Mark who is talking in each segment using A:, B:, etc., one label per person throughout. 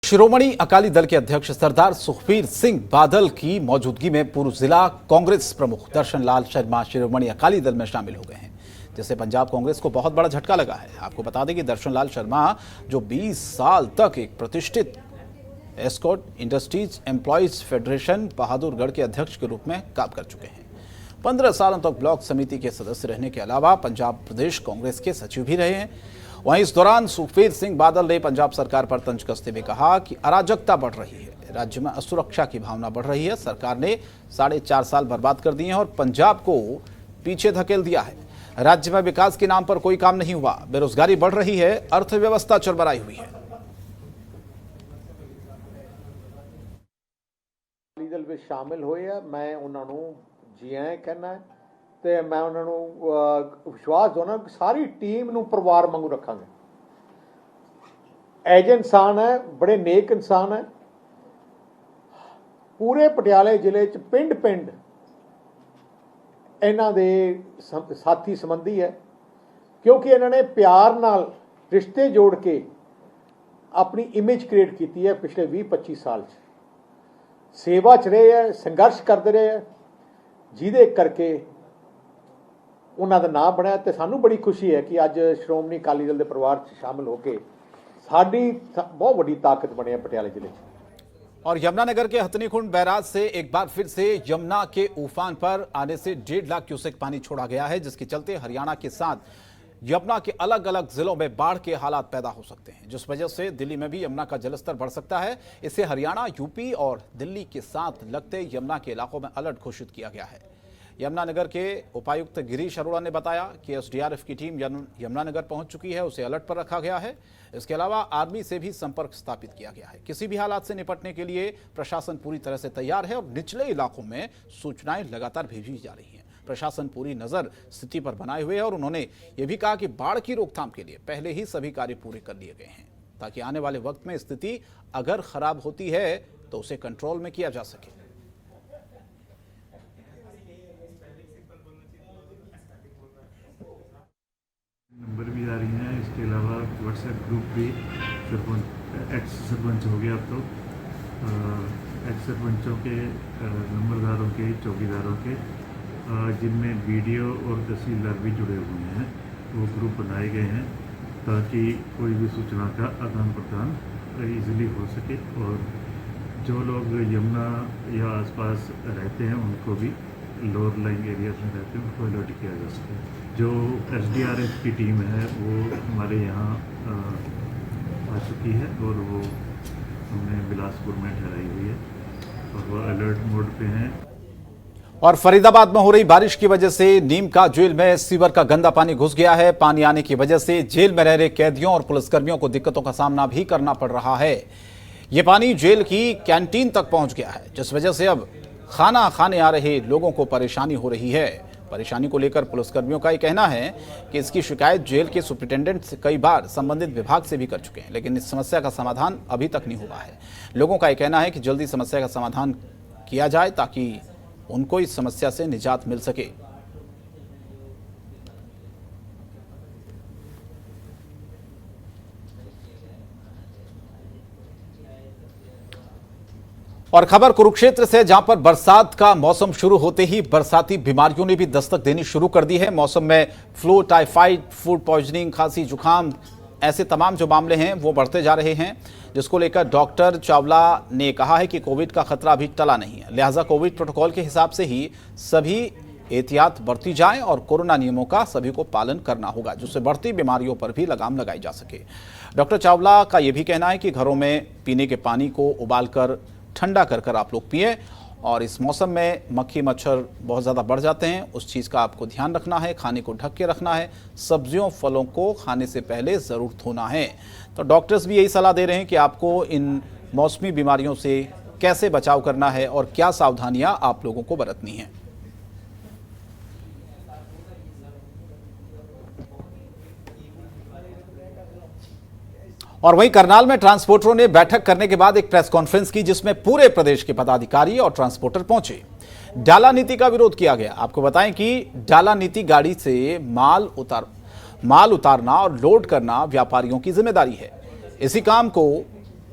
A: शिरोमणि अकाली दल के अध्यक्ष सरदार सुखबीर सिंह बादल की मौजूदगी में पूर्व जिला कांग्रेस प्रमुख दर्शन लाल शर्मा शिरोमणि अकाली दल में शामिल हो गए हैं, जिससे पंजाब कांग्रेस को बहुत बड़ा झटका लगा है। आपको बता दें कि दर्शन लाल शर्मा जो 20 साल तक एक प्रतिष्ठित escort industries employees federation Bahadurgarh के अध्यक्ष के रूप में काम कर चुके हैं। 15 सालों तक ब्लॉक समिति के सदस्य रहने के अलावा पंजाब प्रदेश कांग्रेस के सचिव भी रहे हैं। वहीं इस दौरान सुखबीर सिंह बादल ने पंजाब सरकार पर तंज कसते हुए कहा कि अराजकता बढ़ रही है, राज्य में असुरक्षा की भावना बढ़ रही है। सरकार ने 4.5 साल बर्बाद कर दिए हैं और पंजाब को पीछे धकेल दिया है। राज्य में विकास के नाम पर कोई काम नहीं हुआ, बेरोजगारी बढ़ रही है, अर्थव्यवस्था चरमराई हुई है।
B: दल में शामिल हुए हैं, मैं उन्होंने जी आए कहना है ਤੇ मैं उन्होंने विश्वास दोना कि सारी टीम ਨੂੰ परिवार वांगू रखांगे। एज इंसान है, बड़े नेक इंसान है। पूरे पटियाले जिले च पिंड पिंड इन्हां दे साथी संबंधी है, क्योंकि इन्होंने प्यार नाल रिश्ते जोड़ के अपनी इमेज क्रिएट की है। पिछले 20-25 साल सेवा च रहे हैं, संघर्ष करते रहे हैं, जिहदे करके उन्होंने नाम बनया। तो सानू बड़ी खुशी है कि अज श्रोमणी अकाली दल के परिवार शामिल होकर साडी बहुत बड़ी ताकत बने पटियाला जिले में।
A: और यमुनानगर के हथनीकुंड बैराज से एक बार फिर से यमुना के उफान पर आने से 1.5 लाख क्यूसेक पानी छोड़ा गया है, जिसके चलते हरियाणा के साथ यमुना के अलग अलग जिलों में बाढ़ के हालात पैदा हो सकते हैं, जिस वजह से दिल्ली में भी यमुना का जलस्तर बढ़ सकता है। इससे हरियाणा, यूपी और दिल्ली के साथ लगते यमुना के इलाकों में अलर्ट घोषित किया गया है। यमुनानगर के उपायुक्त गिरीश अरोड़ा ने बताया कि एसडीआरएफ की टीम यमुनानगर पहुंच चुकी है, उसे अलर्ट पर रखा गया है। इसके अलावा आर्मी से भी संपर्क स्थापित किया गया है। किसी भी हालात से निपटने के लिए प्रशासन पूरी तरह से तैयार है और निचले इलाकों में सूचनाएं लगातार भेजी जा रही हैं। प्रशासन पूरी नजर स्थिति पर बनाए हुए है और उन्होंने ये भी कहा कि बाढ़ की रोकथाम के लिए पहले ही सभी कार्य पूरे कर लिए गए हैं, ताकि आने वाले वक्त में स्थिति अगर खराब होती है तो उसे कंट्रोल में किया जा सके।
C: नंबर भी आ रही हैं। इसके अलावा व्हाट्सएप ग्रुप भी एक्स सरपंच हो गया अब तो एक्स सरपंचों के, नंबरदारों के, चौकीदारों के, जिनमें बीडीओ और तहसीलदार भी जुड़े हुए हैं, वो ग्रुप बनाए गए हैं ताकि कोई भी सूचना का आदान प्रदान ईजिली हो सके और जो लोग यमुना या आसपास रहते हैं उनको भी लोअर लाइंग एरियाज में रहते हैं उनको अलर्ट किया जा सके। जो एसडीआरएफ की टीम है वो हमारे यहाँ आ चुकी है और वो हमने बिलासपुर में ठहराई हुई है और वो अलर्ट मोड पे हैं।
A: और फरीदाबाद में हो रही बारिश की वजह से नीम का जेल में सीवर का गंदा पानी घुस गया है। पानी आने की वजह से जेल में रह रहे कैदियों और पुलिसकर्मियों को दिक्कतों का सामना भी करना पड़ रहा है। ये पानी जेल की कैंटीन तक पहुंच गया है, जिस वजह से अब खाना खाने आ रहे लोगों को परेशानी हो रही है। परेशानी को लेकर पुलिसकर्मियों का ये कहना है कि इसकी शिकायत जेल के सुप्रिंटेंडेंट से कई बार संबंधित विभाग से भी कर चुके हैं, लेकिन इस समस्या का समाधान अभी तक नहीं हुआ है। लोगों का ये कहना है कि जल्दी समस्या का समाधान किया जाए ताकि उनको इस समस्या से निजात मिल सके। और खबर कुरुक्षेत्र से, जहां पर बरसात का मौसम शुरू होते ही बरसाती बीमारियों ने भी दस्तक देनी शुरू कर दी है। मौसम में फ्लू, टाइफाइड, फूड पॉइजनिंग, खांसी, जुकाम, ऐसे तमाम जो मामले हैं वो बढ़ते जा रहे हैं, जिसको लेकर डॉक्टर चावला ने कहा है कि कोविड का खतरा अभी टला नहीं है, लिहाजा कोविड प्रोटोकॉल के हिसाब से ही सभी एहतियात बरती जाए और कोरोना नियमों का सभी को पालन करना होगा, जिससे बढ़ती बीमारियों पर भी लगाम लगाई जा सके। डॉक्टर चावला का यह भी कहना है कि घरों में पीने के पानी को उबालकर ठंडा कर आप लोग पिए और इस मौसम में मक्खी मच्छर बहुत ज़्यादा बढ़ जाते हैं, उस चीज़ का आपको ध्यान रखना है। खाने को ढक के रखना है, सब्जियों फलों को खाने से पहले ज़रूर धोना है। तो डॉक्टर्स भी यही सलाह दे रहे हैं कि आपको इन मौसमी बीमारियों से कैसे बचाव करना है और क्या सावधानियां आप लोगों को बरतनी है। और वहीं करनाल में ट्रांसपोर्टरों ने बैठक करने के बाद एक प्रेस कॉन्फ्रेंस की, जिसमें पूरे प्रदेश के पदाधिकारी और ट्रांसपोर्टर पहुंचे। डाला नीति का विरोध किया गया। आपको बताएं कि डाला नीति गाड़ी से माल उतारना और लोड करना व्यापारियों की जिम्मेदारी है। इसी काम को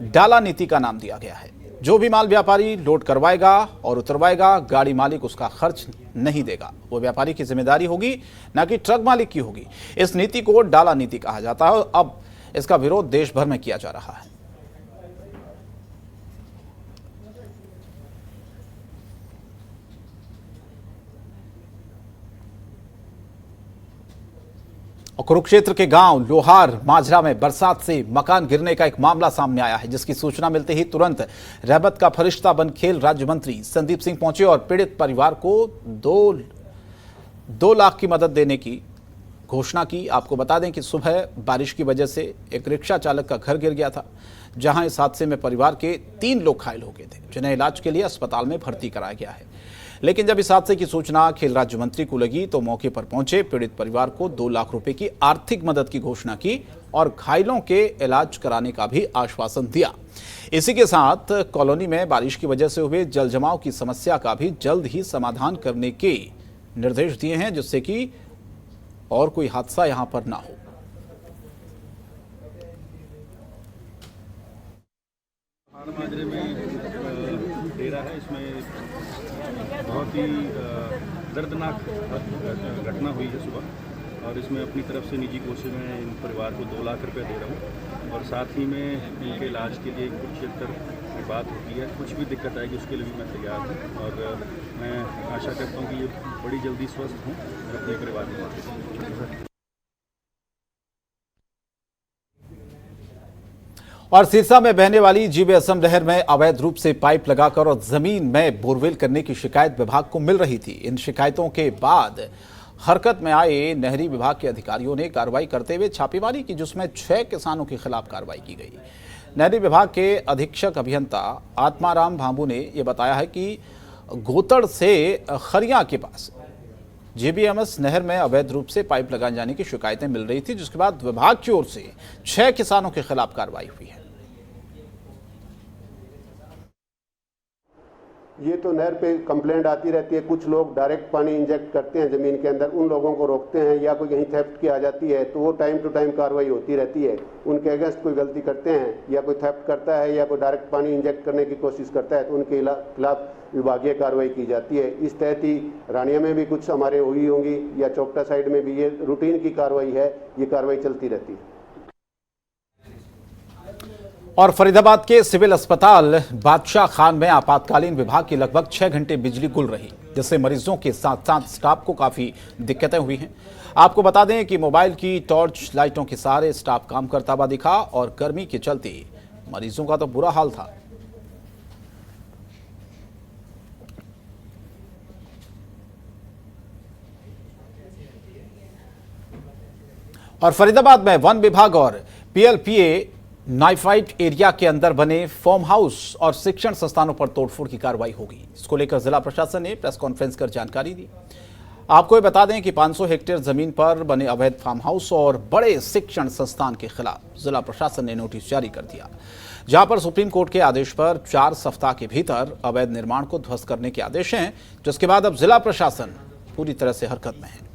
A: डाला नीति का नाम दिया गया है। जो भी माल व्यापारी लोड करवाएगा और उतरवाएगा, गाड़ी मालिक उसका खर्च नहीं देगा। वो व्यापारी की जिम्मेदारी होगी, न कि ट्रक मालिक की होगी। इस नीति को डाला नीति कहा जाता है और अब इसका विरोध देश भर में किया जा रहा है। और कुरुक्षेत्र के गांव लोहार माजरा में बरसात से मकान गिरने का एक मामला सामने आया है, जिसकी सूचना मिलते ही तुरंत रहमत का फरिश्ता बन खेल राज्य मंत्री संदीप सिंह पहुंचे और पीड़ित परिवार को 2 लाख की मदद देने की घोषणा की। आपको बता दें कि सुबह बारिश की वजह से एक रिक्शा चालक का घर गिर गया था, जहां इस हादसे में परिवार के 3 लोग घायल हो गए थे, जिन्हें इलाज के लिए अस्पताल में भर्ती कराया गया है। लेकिन जब इस हादसे की सूचना खेल राज्य मंत्री को लगी तो मौके पर पहुंचे पीड़ित परिवार को 2 लाख रुपए की आर्थिक मदद की घोषणा की और घायलों के इलाज कराने का भी आश्वासन दिया। इसी के साथ कॉलोनी में बारिश की वजह से हुए जल जमाव की समस्या का भी जल्द ही समाधान करने के निर्देश दिए हैं, जिससे कि और कोई हादसा यहां पर ना हो।
D: माजरे में डेरा है, इसमें बहुत ही दर्दनाक घटना हुई है सुबह, और इसमें अपनी तरफ से निजी कोष से मैं इन परिवार को 2 लाख रुपए दे रहा हूँ, और साथ ही में इनके इलाज के लिए कुरुक्षेत्र में बात होती है, कुछ भी दिक्कत आएगी उसके लिए भी मैं तैयार हूँ, और मैं आशा करता हूँ कि ये बड़ी जल्दी स्वस्थ हों और अपने परिवार में वापस।
A: और सिरसा में बहने वाली जीबे असम नहर में अवैध रूप से पाइप लगाकर और जमीन में बोरवेल करने की शिकायत विभाग को मिल रही थी। इन शिकायतों के बाद हरकत में आए नहरी विभाग के अधिकारियों ने कार्रवाई करते हुए छापेमारी की, जिसमें 6 किसानों के खिलाफ कार्रवाई की गई। नहरी विभाग के अधीक्षक अभियंता आत्माराम भांबू ने यह बताया है कि गोतड़ से खरिया के पास जीबीएमएस नहर में अवैध रूप से पाइप लगाए जाने की शिकायतें मिल रही थी, जिसके बाद विभाग की ओर से 6 किसानों के खिलाफ कार्रवाई हुई है।
E: ये तो नहर पे कंप्लेंट आती रहती है, कुछ लोग डायरेक्ट पानी इंजेक्ट करते हैं ज़मीन के अंदर, उन लोगों को रोकते हैं, या कोई कहीं थेफ्ट की आ जाती है तो वो टाइम टू टाइम कार्रवाई होती रहती है। उनके अगेंस्ट कोई गलती करते हैं या कोई थेफ्ट करता है या कोई डायरेक्ट पानी इंजेक्ट करने की कोशिश करता है तो उनके खिलाफ विभागीय कार्रवाई की जाती है। इस तहत ही रानिया में भी कुछ हमारे हुई होंगी या चौकटा साइड में भी ये रूटीन की कार्रवाई है, ये कार्रवाई चलती रहती है।
A: और फरीदाबाद के सिविल अस्पताल बादशाह खान में आपातकालीन विभाग की लगभग 6 घंटे बिजली गुल रही, जिससे मरीजों के साथ साथ स्टाफ को काफी दिक्कतें हुई हैं। आपको बता दें कि मोबाइल की टॉर्च लाइटों के सहारे स्टाफ काम करता हुआ दिखा और गर्मी के चलते मरीजों का तो बुरा हाल था। और फरीदाबाद में वन विभाग और पीएलपीए नाइफाइट एरिया के अंदर बने फार्म हाउस और शिक्षण संस्थानों पर तोड़फोड़ की कार्रवाई होगी। इसको लेकर जिला प्रशासन ने प्रेस कॉन्फ्रेंस कर जानकारी दी। आपको ये बता दें कि 500 हेक्टेयर जमीन पर बने अवैध फार्म हाउस और बड़े शिक्षण संस्थान के खिलाफ जिला प्रशासन ने नोटिस जारी कर दिया, जहां पर सुप्रीम कोर्ट के आदेश पर 4 सप्ताह के भीतर अवैध निर्माण को ध्वस्त करने के आदेश हैं, जिसके बाद अब जिला प्रशासन पूरी तरह से हरकत में है।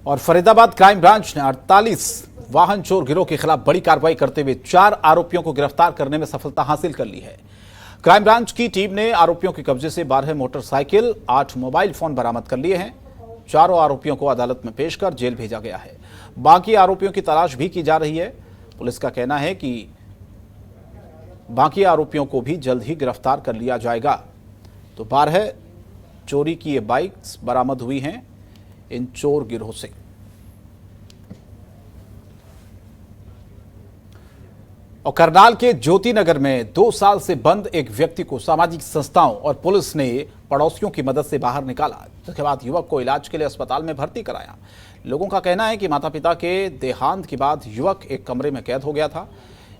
A: और फरीदाबाद क्राइम ब्रांच ने 48 वाहन चोर गिरोह के खिलाफ बड़ी कार्रवाई करते हुए 4 आरोपियों को गिरफ्तार करने में सफलता हासिल कर ली है। क्राइम ब्रांच की टीम ने आरोपियों के कब्जे से 12 मोटरसाइकिल, 8 मोबाइल फोन बरामद कर लिए हैं। चारों आरोपियों को अदालत में पेश कर जेल भेजा गया है। बाकी आरोपियों की तलाश भी की जा रही है। पुलिस का कहना है कि बाकी आरोपियों को भी जल्द ही गिरफ्तार कर लिया जाएगा। तो 12 चोरी की ये बाइक्स बरामद हुई हैं इन चोर गिरोह से। और करनाल के ज्योति नगर में 2 साल से बंद एक व्यक्ति को सामाजिक संस्थाओं और पुलिस ने पड़ोसियों की मदद से बाहर निकाला, जिसके बाद युवक को इलाज के लिए अस्पताल में भर्ती कराया। लोगों का कहना है कि माता पिता के देहांत के बाद युवक एक कमरे में कैद हो गया था।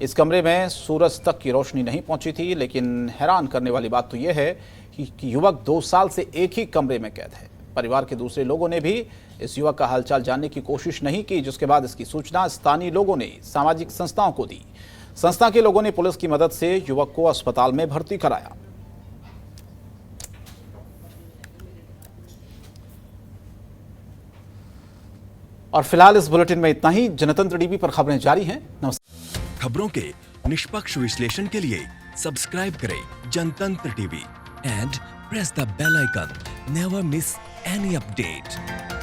A: इस कमरे में सूरज तक की रोशनी नहीं पहुंची थी, लेकिन हैरान करने वाली बात तो यह है कि युवक 2 साल से एक ही कमरे में कैद है। परिवार के दूसरे लोगों ने भी इस युवक का हालचाल जानने की कोशिश नहीं की, जिसके बाद इसकी सूचना स्थानीय लोगों ने सामाजिक संस्थाओं को दी। संस्था के लोगों ने पुलिस की मदद से युवक को अस्पताल में भर्ती कराया। और फिलहाल इस बुलेटिन में इतना ही। जनतंत्र टीवी पर खबरें जारी हैं। नमस्कार।
F: खबरों के निष्पक्ष विश्लेषण के लिए सब्सक्राइब करें Jantantra TV and press the bell icon. Never miss any update.